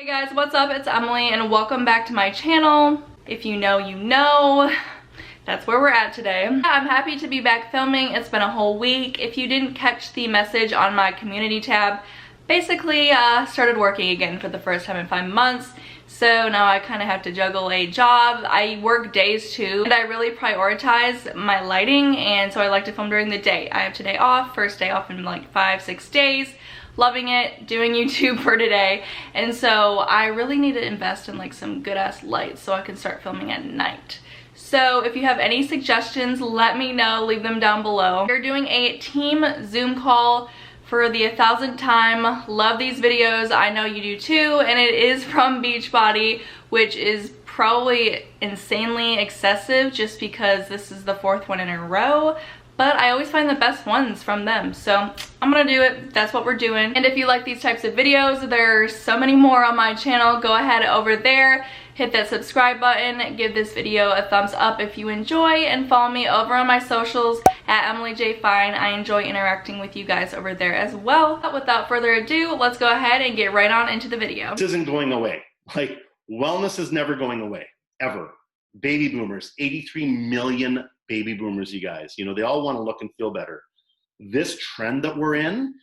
Hey guys, what's up? It's Emily and welcome back to my channel. If you know, you know. That's where we're at today. I'm happy to be back filming. It's been a whole week. If you didn't catch the message on my community tab, basically started working again for the first time in 5 months. So now I kind of have to juggle a job. I work days too, and I really prioritize my lighting, and so I like to film during the day. I have today off, first day off in like 5-6 days. Loving it, doing YouTube for today, and so I really need to invest in like some good ass lights so I can start filming at night. So if you have any suggestions, let me know, leave them down below. We're doing a team Zoom call for the 1000th time. Love these videos, I know you do too, and it is from Beachbody, which is probably insanely excessive just because this is the 4th one in a row. But I always find the best ones from them, so I'm gonna do it. That's what we're doing. And if you like these types of videos, there's so many more on my channel. Go ahead over there, hit that subscribe button, give this video a thumbs up if you enjoy, and follow me over on my socials at emilyjfine. I enjoy interacting with you guys over there as well. But without further ado, let's go ahead and get right on into the video. This isn't going away. Like, wellness is never going away, ever. Baby boomers, 83 million baby boomers, you guys. You know, they all want to look and feel better. This trend that we're in,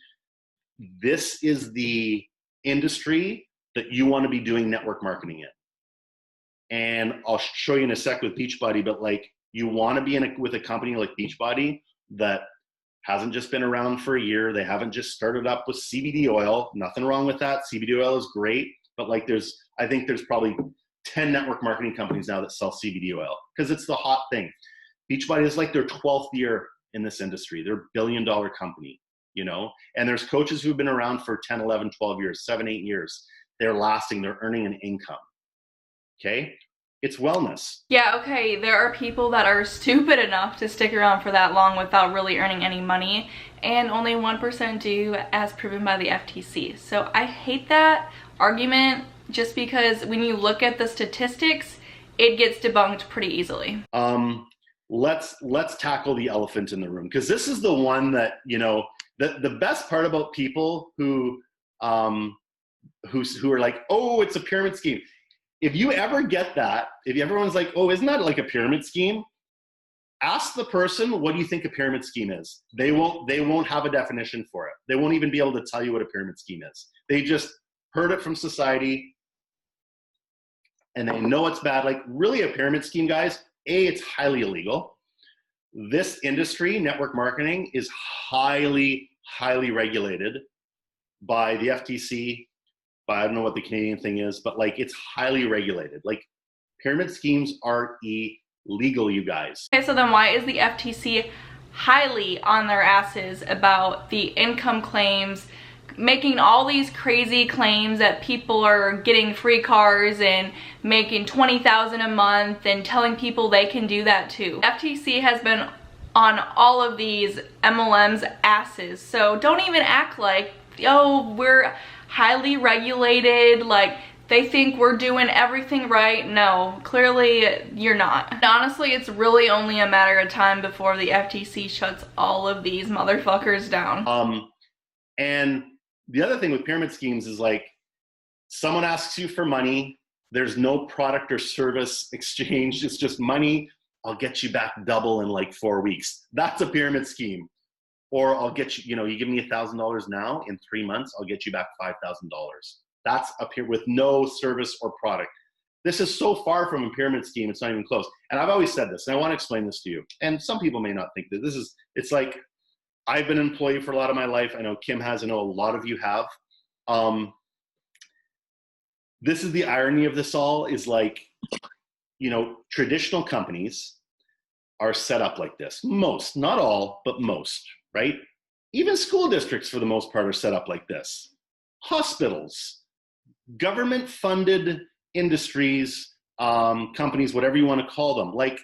this is the industry that you want to be doing network marketing in. And I'll show you in a sec with Beachbody, but like, you want to be with a company like Beachbody that hasn't just been around for a year. They haven't just started up with CBD oil. Nothing wrong with that. CBD oil is great, but like I think there's probably 10 network marketing companies now that sell CBD oil because it's the hot thing. Beachbody is like their 12th year in this industry. They're a billion-dollar company, you know? And there's coaches who've been around for 10, 11, 12 years, 7, 8 years. They're lasting, they're earning an income, okay? It's wellness. Yeah, okay, there are people that are stupid enough to stick around for that long without really earning any money, and only 1% do, as proven by the FTC. So I hate that argument just because when you look at the statistics, it gets debunked pretty easily. Let's tackle the elephant in the room, because this is the one that, you know, the best part about people who are like, oh, it's a pyramid scheme. If you ever get that, if everyone's like, oh, isn't that like a pyramid scheme? Ask the person, what do you think a pyramid scheme is? They won't have a definition for it. They won't even be able to tell you what a pyramid scheme is. They just heard it from society and they know it's bad. Like, really, a pyramid scheme, guys, it's highly illegal. This industry, network marketing, is highly, highly regulated by the FTC. I don't know what the Canadian thing is, but like, it's highly regulated. Like, pyramid schemes are illegal, you guys. Okay, so then why is the FTC highly on their asses about the income claims, making all these crazy claims that people are getting free cars and making $20,000 a month and telling people they can do that too? FTC has been on all of these MLMs asses, so don't even act like, oh, we're highly regulated, like they think we're doing everything right. No, clearly you're not. And honestly, it's really only a matter of time before the FTC shuts all of these motherfuckers down. And the other thing with pyramid schemes is, like, someone asks you for money, there's no product or service exchange, it's just money, I'll get you back double in like 4 weeks. That's a pyramid scheme. Or I'll get you, you know, you give me $1,000 now, in 3 months, I'll get you back $5,000. That's up here with no service or product. This is so far from a pyramid scheme, it's not even close. And I've always said this, and I want to explain this to you. And some people may not think that this is, it's like, I've been an employee for a lot of my life. I know Kim has, I know a lot of you have. This is the irony of this all, is like, you know, traditional companies are set up like this. Most, not all, but most. Right? Even school districts, for the most part, are set up like this. Hospitals, government-funded industries, companies, whatever you want to call them. Like,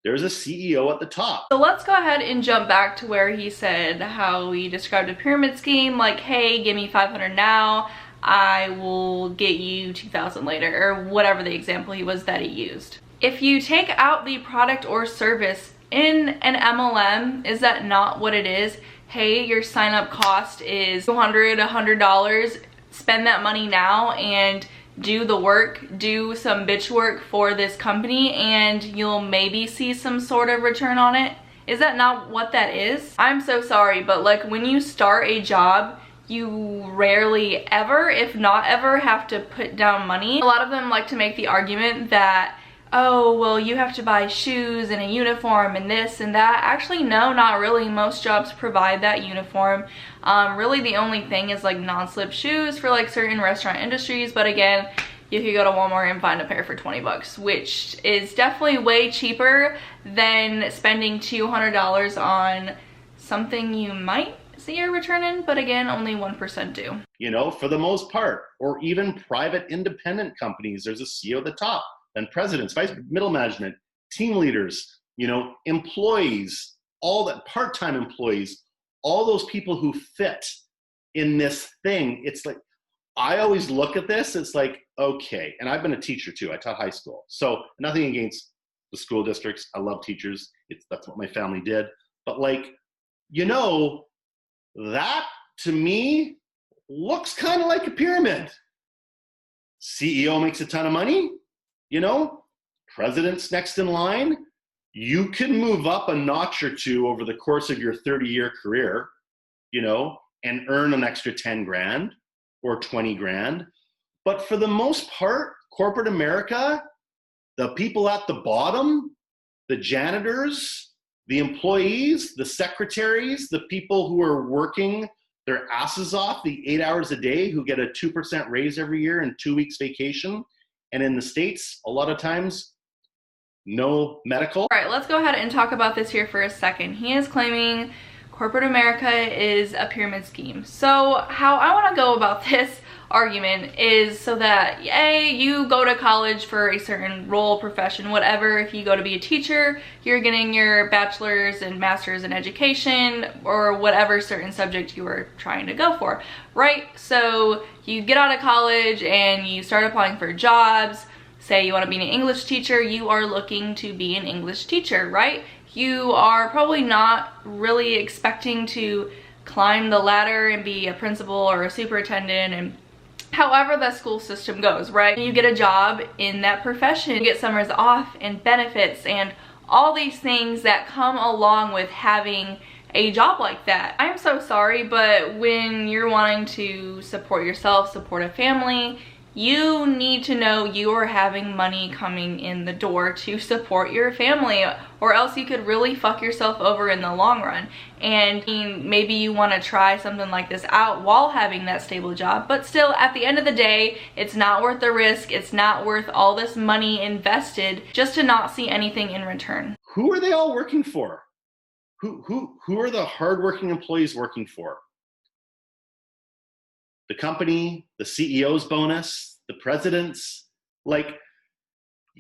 there's a CEO at the top. So let's go ahead and jump back to where he said how he described a pyramid scheme, like, hey, give me 500 now, I will get you 2,000 later, or whatever the example he was that he used. If you take out the product or service in an MLM, is that not what it is? Hey, your sign up cost is $200, $100. spend that money now and do the work, do some bitch work for this company, and you'll maybe see some sort of return on it. Is that not what that is? I'm so sorry, but like when you start a job, you rarely ever, if not ever, have to put down money. A lot of them like to make the argument that, oh, well, you have to buy shoes and a uniform and this and that. Actually, no, not really. Most jobs provide that uniform. Really the only thing is like non-slip shoes for like certain restaurant industries, but again, you could go to Walmart and find a pair for 20 bucks, which is definitely way cheaper than spending $200 on something you might see a return in, but again, only 1% do. You know, for the most part, or even private independent companies, there's a CEO at the top, then presidents, vice, middle management, team leaders, you know, employees, all that part-time employees, all those people who fit in this thing. It's like, I always look at this, it's like, okay, and I've been a teacher too, I taught high school. So nothing against the school districts, I love teachers, that's what my family did. But like, you know, that to me looks kind of like a pyramid. CEO makes a ton of money, you know, president's next in line. You can move up a notch or two over the course of your 30-year career, you know, and earn an extra 10 grand or 20 grand. But for the most part, corporate America, the people at the bottom, the janitors, the employees, the secretaries, the people who are working their asses off the 8 hours a day, who get a 2% raise every year and 2 weeks vacation. And in the States, a lot of times, no medical. All right, let's go ahead and talk about this here for a second. He is claiming corporate America is a pyramid scheme. So how I want to go about this argument is so that, yay, you go to college for a certain role, profession, whatever. If you go to be a teacher, you're getting your bachelor's and master's in education or whatever certain subject you were trying to go for, right? So you get out of college and you start applying for jobs. Say you want to be an English teacher, you are looking to be an English teacher, right? You are probably not really expecting to climb the ladder and be a principal or a superintendent and however the school system goes, right? You get a job in that profession, you get summers off and benefits and all these things that come along with having a job like that. I'm so sorry, but when you're wanting to support yourself, support a family, you need to know you are having money coming in the door to support your family, or else you could really fuck yourself over in the long run. And maybe you want to try something like this out while having that stable job, but still at the end of the day, it's not worth the risk. It's not worth all this money invested just to not see anything in return. Who are they all working for? Who are the hardworking employees working for? The company, the CEO's bonus, the president's, like,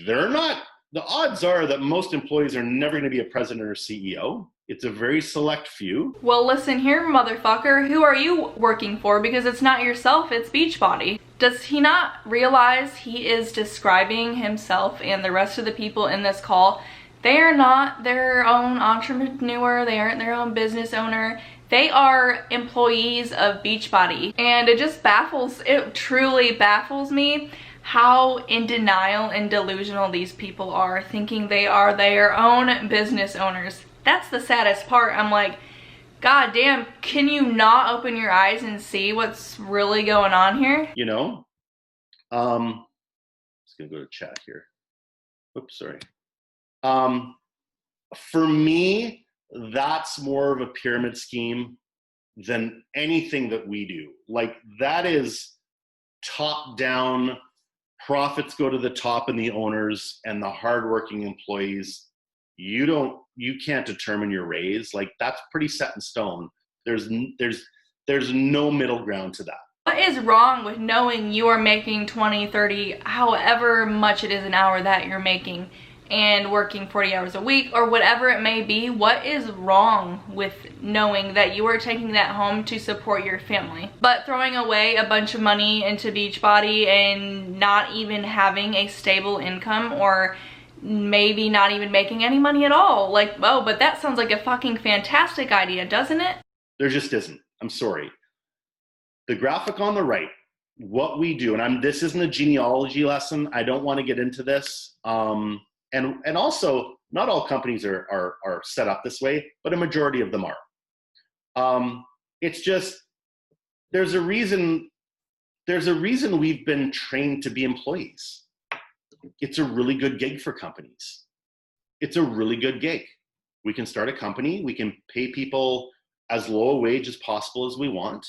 they're not, the odds are that most employees are never going to be a president or CEO. It's a very select few. Well, listen here, motherfucker, who are you working for? Because it's not yourself, it's Beachbody. Does he not realize he is describing himself and the rest of the people in this call? They are not their own entrepreneur, they aren't their own business owner. They are employees of Beachbody, and it truly baffles me how in denial and delusional these people are, thinking they are their own business owners. That's the saddest part. I'm like, God damn, can you not open your eyes and see what's really going on here? You know, just gonna go to chat here. Oops, sorry. For me, that's more of a pyramid scheme than anything that we do. Like, that is top down, profits go to the top and the owners, and the hardworking employees, you can't determine your raise. Like, that's pretty set in stone. There's no middle ground to that. What is wrong with knowing you are making 20, 30, however much it is an hour that you're making, and working 40 hours a week or whatever it may be? What is wrong with knowing that you are taking that home to support your family, but throwing away a bunch of money into Beachbody and not even having a stable income, or maybe not even making any money at all? Like, oh, but that sounds like a fucking fantastic idea, doesn't it? There just isn't. I'm sorry. The graphic on the right what we do, and this isn't a genealogy lesson. I don't want to get into this. And also, not all companies are set up this way, but a majority of them are. It's just, there's a reason we've been trained to be employees. It's a really good gig for companies. It's a really good gig. We can start a company. We can pay people as low a wage as possible as we want,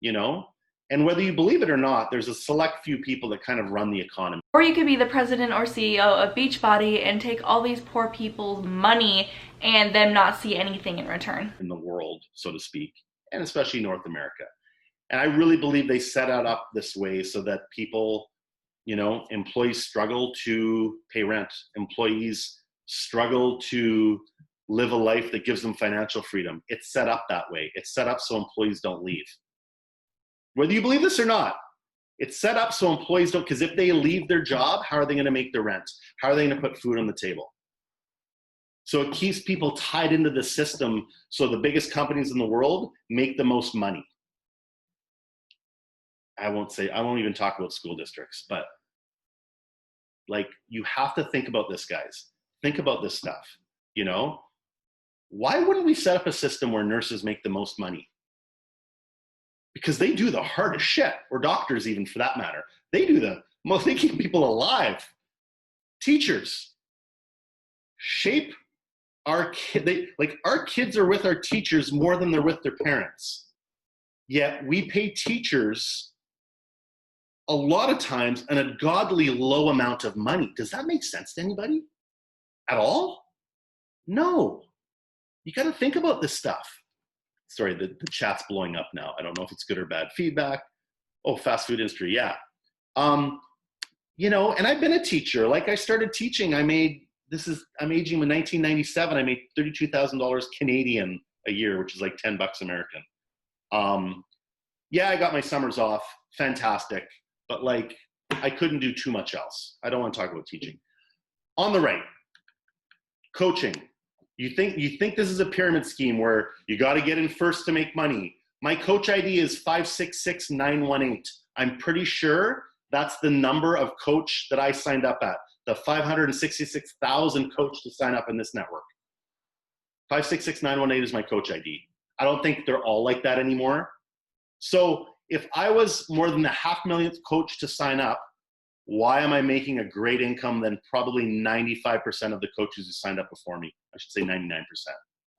you know? And whether you believe it or not, there's a select few people that kind of run the economy. Or you could be the president or CEO of Beachbody and take all these poor people's money and them not see anything in return. In the world, so to speak, and especially North America. And I really believe they set it up this way so that people, you know, employees struggle to pay rent. Employees struggle to live a life that gives them financial freedom. It's set up that way. It's set up so employees don't leave. Whether you believe this or not, it's set up so employees don't, because if they leave their job, how are they going to make their rent? How are they going to put food on the table? So it keeps people tied into the system so the biggest companies in the world make the most money. I won't even talk about school districts, but like, you have to think about this, guys. Think about this stuff, you know? Why wouldn't we set up a system where nurses make the most money? Because they do the hardest shit, or doctors even for that matter. They keep people alive. Teachers shape our our kids are with our teachers more than they're with their parents. Yet we pay teachers a lot of times an ungodly low amount of money. Does that make sense to anybody at all? No. You got to think about this stuff. Sorry, the chat's blowing up now. I don't know if it's good or bad feedback. Oh, fast food industry, yeah. You know, and I've been a teacher. Like, I started teaching. I'm aging in 1997. I made $32,000 Canadian a year, which is like $10 American. Yeah, I got my summers off. Fantastic. But like, I couldn't do too much else. I don't want to talk about teaching. On the right, coaching. You think this is a pyramid scheme where you got to get in first to make money. My coach ID is 566918. I'm pretty sure that's the number of coach that I signed up at. The 566,000 coach to sign up in this network. 566918 is my coach ID. I don't think they're all like that anymore. So if I was more than the 500,000th coach to sign up, why am I making a great income than probably 95% of the coaches who signed up before me? I should say 99%.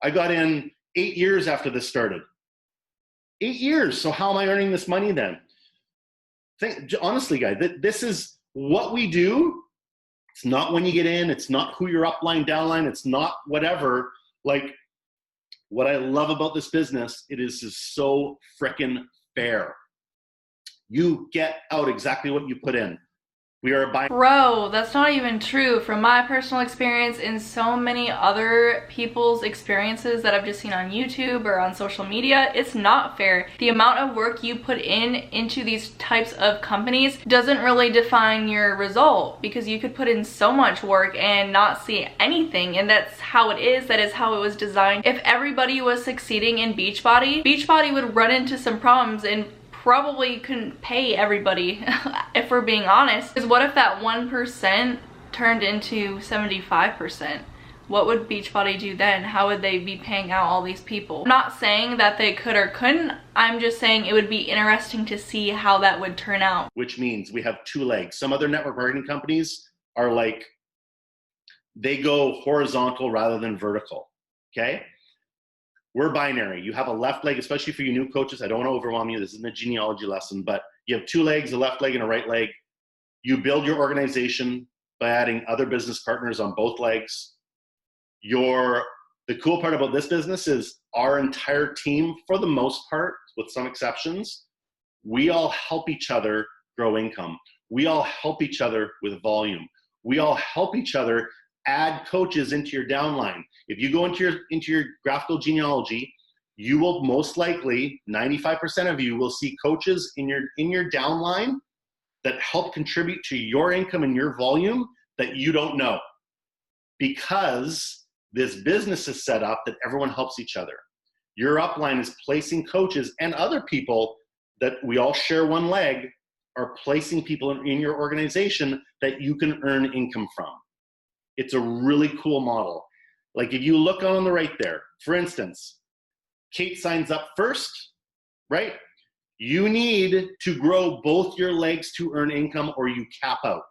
I got in 8 years after this started. 8 years. So how am I earning this money then? Honestly, guys, this is what we do. It's not when you get in. It's not who you're upline, downline. It's not whatever. Like, what I love about this business, it is just so frickin' fair. You get out exactly what you put in. We are buying. Bro, that's not even true. From my personal experience and so many other people's experiences that I've just seen on YouTube or on social media, it's not fair. The amount of work you put into these types of companies doesn't really define your result, because you could put in so much work and not see anything, and that's how it is. That is how it was designed. If everybody was succeeding in Beachbody would run into some problems and probably couldn't pay everybody, if we're being honest. Because what if that 1% turned into 75%? What would Beachbody do then? How would they be paying out all these people? I'm not saying that they could or couldn't. I'm just saying it would be interesting to see how that would turn out. Which means we have two legs. Some other network marketing companies are like, they go horizontal rather than vertical, okay? We're binary. You have a left leg, especially for you new coaches. I don't want to overwhelm you. This isn't a genealogy lesson, but you have two legs, a left leg and a right leg. You build your organization by adding other business partners on both legs. The cool part about this business is our entire team, for the most part, with some exceptions, we all help each other grow income. We all help each other with volume. We all help each other add coaches into your downline. If you go into your graphical genealogy, you will most likely, 95% of you will see coaches in your downline that help contribute to your income and your volume that you don't know, because this business is set up that everyone helps each other. Your upline is placing coaches and other people that we all share one leg are placing people in your organization that you can earn income from. It's a really cool model. Like if you look on the right there, for instance, Kate signs up first, right? You need to grow both your legs to earn income or you cap out.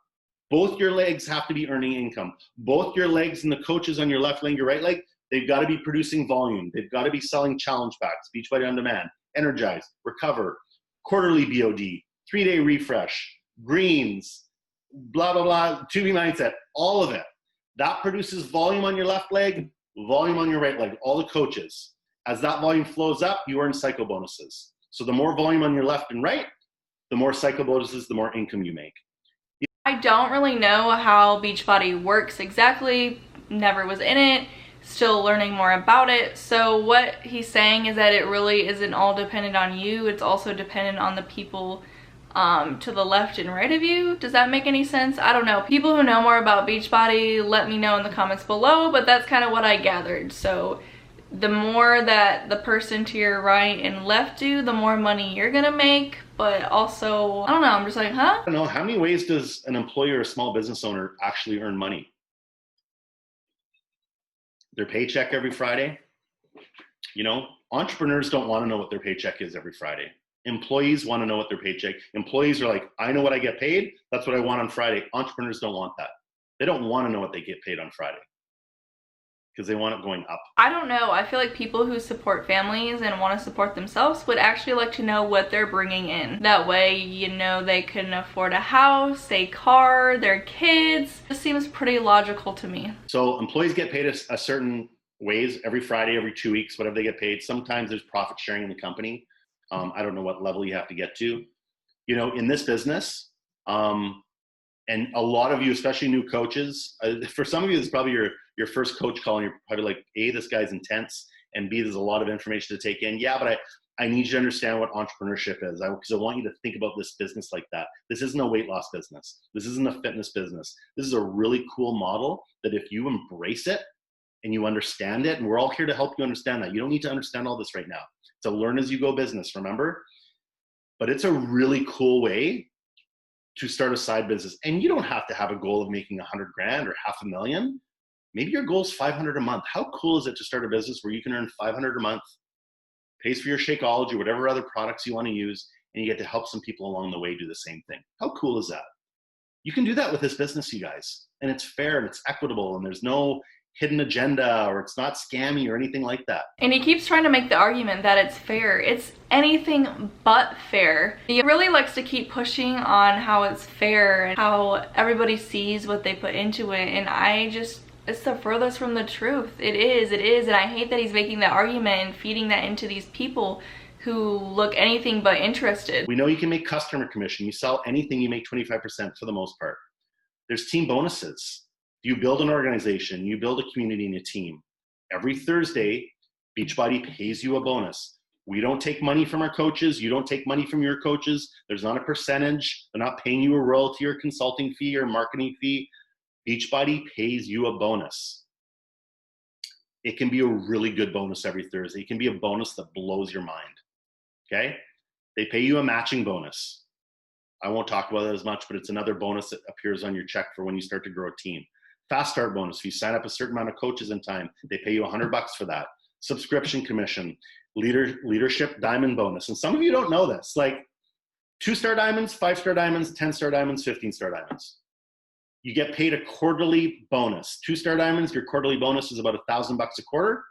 Both your legs have to be earning income. Both your legs and the coaches on your left leg, your right leg, they've got to be producing volume. They've got to be selling challenge packs, Beachbody On Demand, Energize, Recover, quarterly BOD, 3-day refresh, greens, blah, blah, blah, 2B mindset, all of it. That produces volume on your left leg, volume on your right leg, all the coaches. As that volume flows up, you earn cycle bonuses. So the more volume on your left and right, the more cycle bonuses, the more income you make. I don't really know how Beachbody works exactly, never was in it, still learning more about it. So what he's saying is that it really isn't all dependent on you, it's also dependent on the people to the left and right of you. Does that make any sense? I don't know. People who know more about Beachbody, let me know in the comments below, but that's kind of what I gathered. So the more that the person to your right and left do, the more money you're gonna make. But also, I don't know, I'm just like, huh? I don't know, how many ways does an employer or a small business owner actually earn money? Their paycheck every Friday. You know, entrepreneurs don't want to know what their paycheck is every Friday. Employees want to know what their paycheck. Employees are like, I know what I get paid. That's what I want on Friday. Entrepreneurs don't want that. They don't want to know what they get paid on Friday because they want it going up. I don't know. I feel like people who support families and want to support themselves would actually like to know what they're bringing in. That way, you know, they can afford a house, a car, their kids. This seems pretty logical to me. So employees get paid a certain ways every Friday, every 2 weeks, whatever they get paid. Sometimes there's profit sharing in the company. I don't know what level you have to get to. You know, in this business, and a lot of you, especially new coaches, for some of you, it's probably your first coach call, and you're probably like, A, this guy's intense, and B, there's a lot of information to take in. Yeah, but I need you to understand what entrepreneurship is, because I want you to think about this business like that. This isn't a weight loss business. This isn't a fitness business. This is a really cool model that if you embrace it and you understand it, and we're all here to help you understand that. You don't need to understand all this right now. It's a learn as you go business, remember? But it's a really cool way to start a side business. And you don't have to have a goal of making 100 grand or $500,000. Maybe your goal is 500 a month. How cool is it to start a business where you can earn 500 a month, pays for your Shakeology, whatever other products you want to use, and you get to help some people along the way do the same thing. How cool is that? You can do that with this business, you guys. And it's fair and it's equitable and there's no hidden agenda or it's not scammy or anything like that. And he keeps trying to make the argument that it's fair. It's anything but fair. He really likes to keep pushing on how it's fair and how everybody sees what they put into it, and it's the furthest from the truth. It is, and I hate that he's making that argument and feeding that into these people who look anything but interested. We know you can make customer commission. You sell anything, you make 25% for the most part. There's team bonuses. You build an organization, you build a community and a team. Every Thursday, Beachbody pays you a bonus. We don't take money from our coaches. You don't take money from your coaches. There's not a percentage. They're not paying you a royalty or consulting fee or marketing fee. Beachbody pays you a bonus. It can be a really good bonus every Thursday. It can be a bonus that blows your mind, okay? They pay you a matching bonus. I won't talk about it as much, but it's another bonus that appears on your check for when you start to grow a team. Fast start bonus. If you sign up a certain amount of coaches in time, they pay you $100 for that. Subscription commission, leadership diamond bonus. And some of you don't know this, like 2-star diamonds, 5-star diamonds, 10-star diamonds, 15-star diamonds. You get paid a quarterly bonus. 2-star diamonds, your quarterly bonus is about $1,000 a quarter.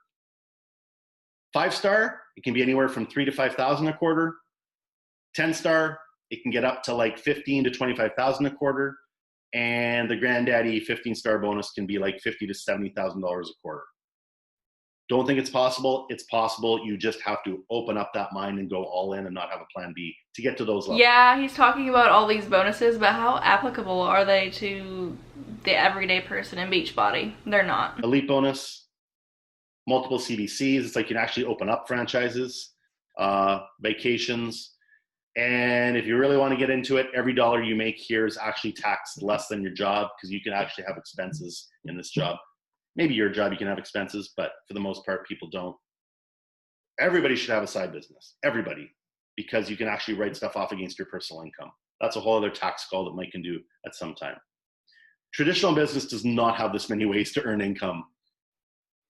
5-star, it can be anywhere from $3,000 to $5,000 a quarter. 10-star, it can get up to like $15,000 to $25,000 a quarter. And the granddaddy 15-star bonus can be like $50,000 to $70,000 a quarter. Don't think it's possible. It's possible. You just have to open up that mind and go all in and not have a plan B to get to those levels. Yeah, he's talking about all these bonuses, but how applicable are they to the everyday person in Beachbody? They're not. Elite bonus, multiple CBCs. It's like you can actually open up franchises, vacations. And if you really want to get into it, every dollar you make here is actually taxed less than your job because you can actually have expenses in this job. Maybe your job you can have expenses, but for the most part, people don't. Everybody should have a side business. Everybody. because you can actually write stuff off against your personal income. That's a whole other tax call that Mike can do at some time. Traditional business does not have this many ways to earn income.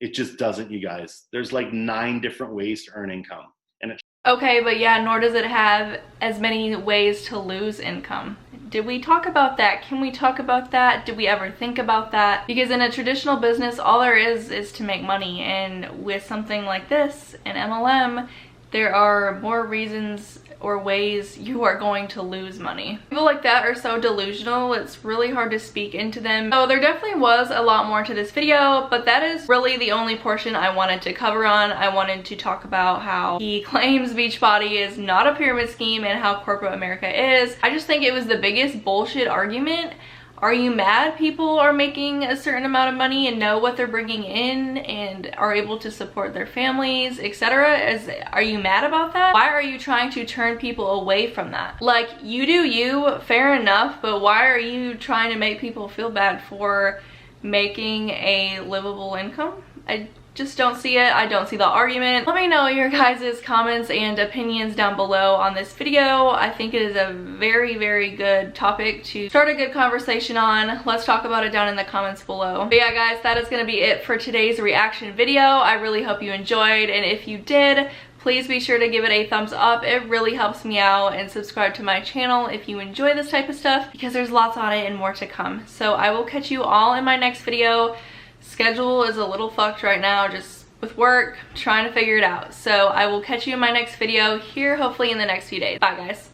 It just doesn't, you guys. There's like 9 different ways to earn income. And it Okay, but yeah, nor does it have as many ways to lose income. Did we talk about that? Can we talk about that? Did we ever think about that? Because in a traditional business, all there is to make money. And with something like this, an MLM, there are more reasons or ways you are going to lose money. People like that are so delusional, it's really hard to speak into them. So there definitely was a lot more to this video, but that is really the only portion I wanted to cover on. I wanted to talk about how he claims Beachbody is not a pyramid scheme and how corporate America is. I just think it was the biggest bullshit argument. Are you mad people are making a certain amount of money and know what they're bringing in and are able to support their families, etc.? Are you mad about that? Why are you trying to turn people away from that? Like, you do you, fair enough, but why are you trying to make people feel bad for making a livable income? I just don't see it. I don't see the argument. Let me know your guys' comments and opinions down below on this video. I think it is a very, very good topic to start a good conversation on. Let's talk about it down in the comments below. But yeah, guys, that is going to be it for today's reaction video. I really hope you enjoyed, and if you did, please be sure to give it a thumbs up. It really helps me out, and subscribe to my channel if you enjoy this type of stuff, because there's lots on it and more to come. So I will catch you all in my next video. Schedule is a little fucked right now, just with work, trying to figure it out. So I will catch you in my next video here, hopefully in the next few days. Bye, guys.